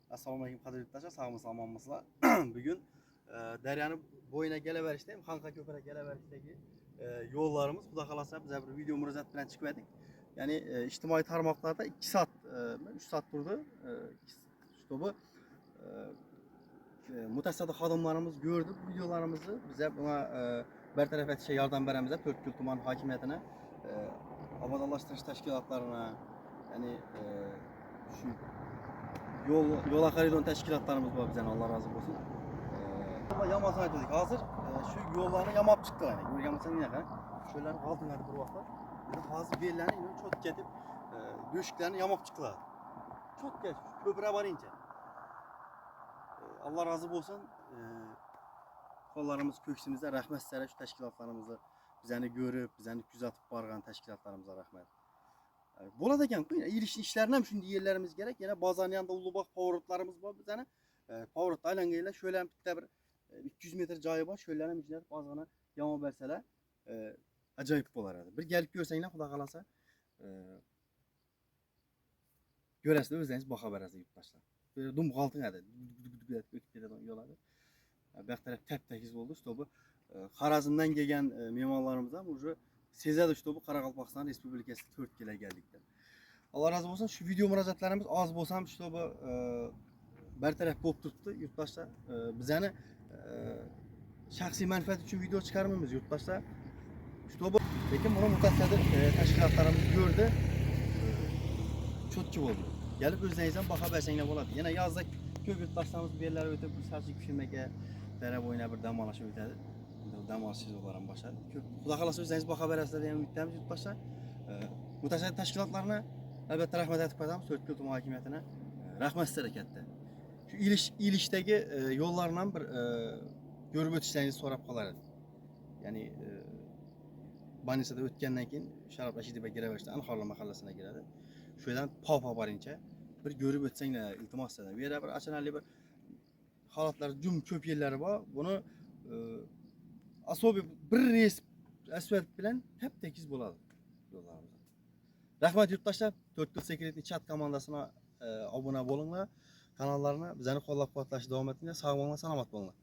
Assalomu alaykum qadrli yurtdoshlar, sog'misiz, omonmisizlar? Bugun Daryoning bo'yina kelaverishdagi, Xanqa ko'prik kelaverishdagi yo'llarimiz, xudo xolasa biz bir video murojaat bilan chiqib edik. Ya'ni ijtimoiy tarmoqlarda 2 soat, 3 soat turdi. Şutobu mutasaddi xodimlarimiz gördü bu videolarimizni. Biz buna bartaraf etishga yordam beramiz. To'rtko'l tuman hokimiyatine, obodonlashtirish tashkilotlarına, ya'ni şu yola xaridon təşkilatlarımız var bizden, Allah razı olsun. Yamasını aytdık. Hazır şu yollarını yamap çıktı yani. Görgənmisən nə qədər? Şöyləni qaldırmadı bir vaxtlar. Hazır bellərini çok getib döşüklərini yamap çıktılar. Çok geç. Köprüye varınca. Allah razı olsun. Kollarımız köksümüzdə rəhmət sizlərə, şu təşkilatlarımızı bizəni görüb, bizəni güzatıb barğan təşkilatlarımıza rəhmət. Buradayken işlerine şimdi yerlerimiz gerek. Yine Bazanyan'da Ulubağ pavrotlarımız var bizene. Pavrot aylangayla şöyle bir 200 metre cayı var. Şöyle bir bazana yama verseler acayip bolar. Bir gelip görsen yine xuda qalasa görəsiz özünüz baxa verəsiz yurtdaşlar. Böyle dum qaltın adı. Ötüp gedən yoladı. Bir taraf təp-təkiz oldu. İşte bu Xarazmdan gələn memarlarımızdan bu Sezədir işte bu Qaraqalpaqstan Respublikası 4 kile geldikler. Allah razı olsun, şu video müracaatlarımız az bolsam işte bu bertaraf bolup tuttu yurtdaşlar. Biz yani şahsi menfaat için video çıkarmamız yurtdaşlar. İşte bu lekin bunu mutasaddi teşkilatlarımız gördü. Çok oldu. Gelip özlerinizden baka versengler болады. Yine yazda köp yurtdaşlarımız bir yerlere ötüp bir saçı pişirmeye, dere boyuna bir damalaşa ötedi. Dam alışsız olarak başladı. Xuda xolasa özünüz baxa verəsizlər deyə ümidləmiz yurtdaşlar. Mütəsəddid təşkilatlarına əlbəttə rəhmət etib qoyacağım, To'rtko'l tuman hakimiyyətinə rəhmət sizlərə kətdə. Şu ilişdəki yollarla bir görüb ötüşlərinizi sorab qalar. Yəni Banisada ötkəndən keyin Şarap Rəşidovə girəverişdə Anxarlı mahalləsinə girədi. Şuradan papa barınca bir görüb ötsənglər iltimas edirəm. Bir yerə bir açanarlı bir halatlar, köp yerləri var. Bunu Asobi bir reis asfalt bilen hep tekiz buladı yollarımızda. Rahmet yurttaşlar, To'rtko'l Security chat komandasına abone olunlar, kanallarına bizəni qollab-quvvatlashda davom etinglar. Sağ olun, salomat olun.